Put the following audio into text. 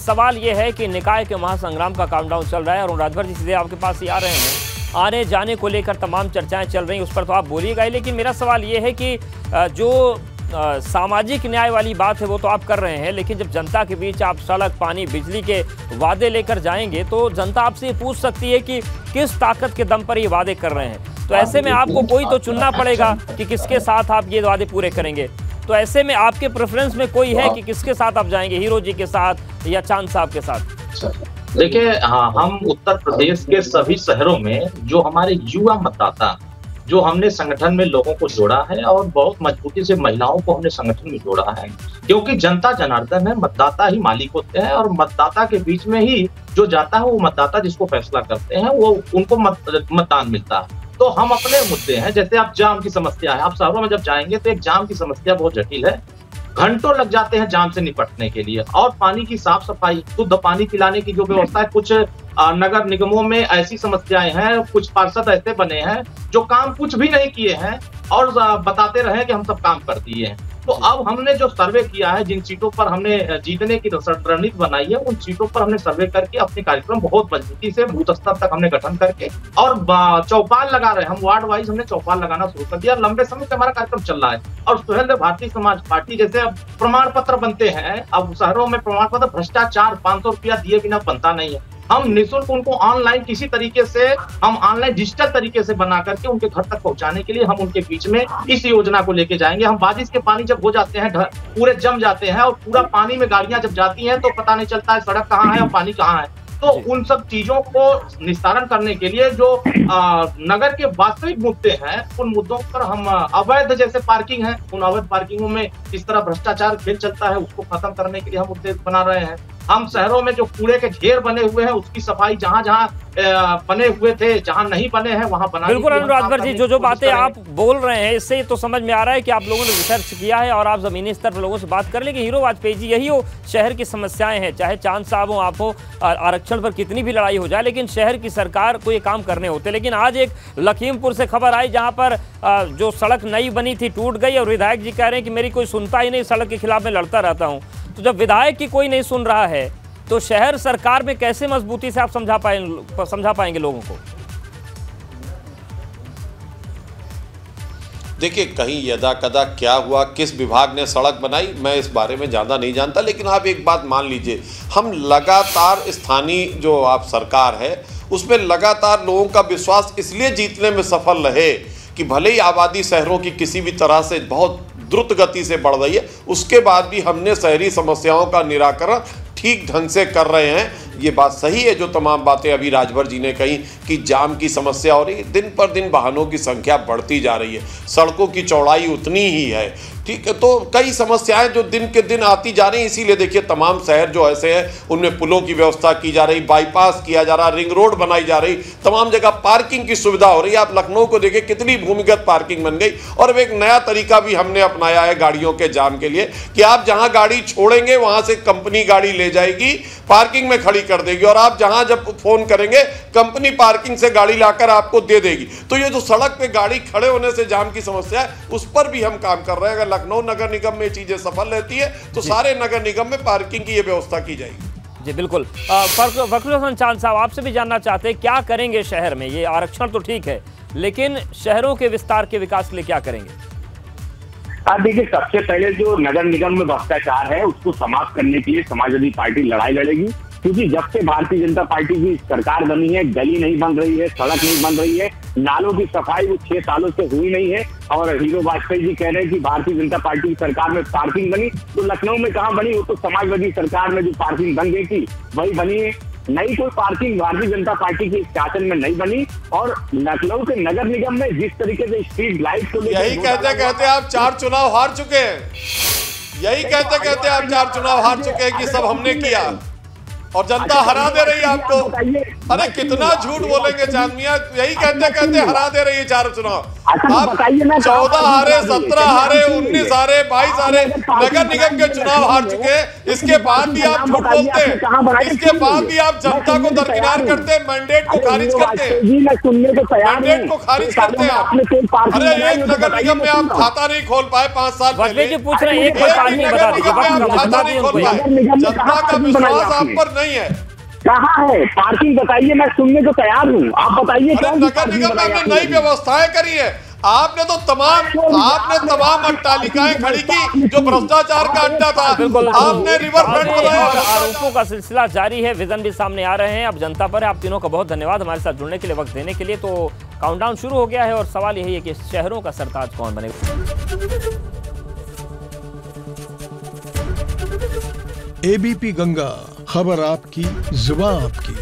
सवाल ये है कि निकाय के महासंग्राम का काउंटडाउन चल रहा है और राजभर जी सीधे आपके पास ही आ रहे हैं। आने जाने को लेकर तमाम चर्चाएं चल रही हैं, उस पर तो आप बोलिएगा ही, लेकिन मेरा सवाल ये है कि जो सामाजिक न्याय वाली बात है वो तो आप कर रहे हैं, लेकिन जब जनता के बीच आप सड़क, पानी, बिजली के वादे लेकर जाएंगे तो जनता आपसे ये पूछ सकती है कि किस ताकत के दम पर ये वादे कर रहे हैं। तो ऐसे में आपको कोई तो चुनना पड़ेगा कि किसके साथ आप ये वादे पूरे करेंगे। तो ऐसे में आपके प्रेफरेंस में कोई है कि किसके साथ आप जाएंगे, हीरो जी के साथ या चांद साहब के साथ? देखिए, हाँ, हम उत्तर प्रदेश के सभी शहरों में जो हमारे युवा मतदाता, जो हमने संगठन में लोगों को जोड़ा है और बहुत मजबूती से महिलाओं को हमने संगठन में जोड़ा है, क्योंकि जनता जनार्दन है, मतदाता ही मालिक होते हैं और मतदाता के बीच में ही जो जाता है वो मतदाता जिसको फैसला करते हैं वो उनको मतदान मिलता है। तो हम अपने मुद्दे हैं, जैसे आप जाम की समस्या है, आप शहरों में जब जाएंगे तो एक जाम की समस्या बहुत जटिल है, घंटों लग जाते हैं जाम से निपटने के लिए। और पानी की साफ सफाई, शुद्ध पानी पिलाने की जो व्यवस्था है, कुछ नगर निगमों में ऐसी समस्याएं हैं, कुछ पार्षद ऐसे बने हैं जो काम कुछ भी नहीं किए हैं और बताते रहे कि हम सब काम कर दिए हैं। तो अब हमने जो सर्वे किया है, जिन सीटों पर हमने जीतने की रणनीति बनाई है, उन सीटों पर हमने सर्वे करके अपने कार्यक्रम बहुत मजबूती से बूथ स्तर तक हमने गठन करके और चौपाल लगा रहे हैं। हम वार्ड वाइज हमने चौपाल लगाना शुरू कर दिया, लंबे समय से हमारा कार्यक्रम चल रहा है। और सुहेलदेव भारतीय समाज पार्टी जैसे अब प्रमाण पत्र बनते हैं, अब शहरों में प्रमाण पत्र भ्रष्टाचार 500 रुपया दिए बिना बनता नहीं है। हम निःशुल्क उनको ऑनलाइन किसी तरीके से, हम ऑनलाइन डिजिटल तरीके से बना करके उनके घर तक पहुंचाने के लिए हम उनके बीच में इस योजना को लेके जाएंगे। हम बारिश के पानी जब हो जाते हैं, पूरे जम जाते हैं और पूरा पानी में गाड़ियां जब जाती हैं तो पता नहीं चलता है सड़क कहाँ है और पानी कहाँ है। तो उन सब चीजों को निस्तारण करने के लिए जो नगर के वास्तविक मुद्दे हैं, उन मुद्दों पर हम अवैध जैसे पार्किंग है, उन अवैध पार्किंगों में किस तरह भ्रष्टाचार खेल चलता है, उसको खत्म करने के लिए हम मुद्दे बना रहे हैं। हम शहरों में जो कूड़े के ढेर बने हुए हैं उसकी सफाई, जहां जहां बने हुए थे, जहां नहीं बने हैं वहां बनाने। बिल्कुल अनुराग जी, जो बातें आप बोल रहे हैं इससे तो समझ में आ रहा है कि आप लोगों ने रिसर्च किया है और आप जमीनी स्तर पर लोगों से बात कर लेंगे। हीरो वाजपेयी जी, यही हो शहर की समस्याएं हैं, चाहे चांद साहब हो, आप हो, आरक्षण पर कितनी भी लड़ाई हो जाए, लेकिन शहर की सरकार को ये काम करने होते। लेकिन आज एक लखीमपुर से खबर आई जहाँ पर जो सड़क नई बनी थी टूट गई और विधायक जी कह रहे हैं कि मेरी कोई सुनता ही नहीं, सड़क के खिलाफ मैं लड़ता रहता हूँ। तो जब विधायक की कोई नहीं सुन रहा है तो शहर सरकार में कैसे मजबूती से आप समझा पाएंगे लोगों को? देखिए, कहीं यदा कदा क्या हुआ, किस विभाग ने सड़क बनाई, मैं इस बारे में ज़्यादा नहीं जानता, लेकिन आप एक बात मान लीजिए, हम लगातार स्थानीय जो आप सरकार है उसमें लगातार लोगों का विश्वास इसलिए जीतने में सफल रहे कि भले ही आबादी शहरों की किसी भी तरह से बहुत द्रुत गति से बढ़ रही है, उसके बाद भी हमने शहरी समस्याओं का निराकरण ठीक ढंग से कर रहे हैं। ये बात सही है जो तमाम बातें अभी राजभर जी ने कही कि जाम की समस्या हो रही है, दिन पर दिन वाहनों की संख्या बढ़ती जा रही है, सड़कों की चौड़ाई उतनी ही है, ठीक है। तो कई समस्याएं जो दिन के दिन आती जा रही हैं, इसीलिए देखिए तमाम शहर जो ऐसे हैं उनमें पुलों की व्यवस्था की जा रही, बाईपास किया जा रहा, रिंग रोड बनाई जा रही, तमाम जगह पार्किंग की सुविधा हो रही है। आप लखनऊ को देखिए कितनी भूमिगत पार्किंग बन गई। और एक नया तरीका भी हमने अपनाया है गाड़ियों के जाम के लिए कि आप जहाँ गाड़ी छोड़ेंगे वहाँ से कंपनी गाड़ी ले जाएगी, पार्किंग में खड़ी कर देगी और आप जहाँ जब फोन करेंगे कंपनी पार्किंग से गाड़ी लाकर आपको दे देगी। तो ये जो सड़क पे गाड़ी खड़े होने से जाम की समस्या है उस पर भी हम काम कर रहे हैं। अगर लखनऊ नगर निगम में चीजें सफल रहती है तो सारे नगर निगम में पार्किंग की ये व्यवस्था की जाएगी। जी बिल्कुल। फखरुल हसन चांद साहब, आपसे भी जानना चाहते हैं क्या करेंगे शहर में? ये आरक्षण तो ठीक है, लेकिन शहरों के विस्तार के विकास के लिए क्या करेंगे? देखिए, सबसे पहले जो नगर निगम में भ्रष्टाचार है उसको समाप्त करने के लिए समाजवादी पार्टी लड़ाई लड़ेगी, क्योंकि जब से भारतीय जनता पार्टी की सरकार बनी है गली नहीं बन रही है, सड़क नहीं बन रही है, नालों की सफाई वो 6 सालों से हुई नहीं है। और हीरो वाजपेयी जी कह रहे हैं कि भारतीय जनता पार्टी की सरकार में पार्किंग बनी, तो लखनऊ में कहाँ बनी? वो तो समाजवादी सरकार में जो पार्किंग बन गई थी वही बनी है। नई कोई पार्किंग भारतीय जनता पार्टी के शासन में नहीं बनी। और लखनऊ के नगर निगम में जिस तरीके से स्ट्रीट लाइट को यही कहते कहते आप 4 चुनाव हार चुके हैं, यही कहते कहते आप 4 चुनाव हार चुके हैं कि सब हमने किया। और जनता हरा दे रही है आपको। अरे कितना झूठ बोलेंगे चांद मियां, यही कहते कहते हरा दे रही है चारों चुनाव। आप 14 हारे, 17 हारे, 19 हारे, 22 हारे नगर निगम के चुनाव हार चुके। इसके बाद भी आप झूठ बोलते हैं, इसके बाद भी आप जनता को दरकिनार करते हैं, मैंडेट को खारिज करते हैं, मैंडेट को खारिज करते हैं। अरे एक नगर निगम में आप खाता नहीं खोल पाए 5 साल पहले, पूछ रहे हैं एक खाता नहीं खोल पाए। जनता का विश्वास आप पर नहीं है। कहाँ है पार्किंग बताइए, मैं सुनने को तैयार हूँ, आप बताइए। नगर निगम में हमने नई व्यवस्थाएं करी है, आपने तो तमाम अट्टालिकाएं खड़ी की जो भ्रष्टाचार का अड्डा था, आपने रिवर फ्रंट बनाया। आरोपों का सिलसिला जारी है, विजन भी सामने आ रहे हैं, अब जनता पर है। आप तीनों का बहुत धन्यवाद हमारे साथ जुड़ने के लिए, वक्त देने के लिए। तो काउंटडाउन शुरू हो गया है और सवाल यही है कि शहरों का सरताज कौन बनेगा। एबीपी गंगा, खबर आपकी, जुबान आपकी।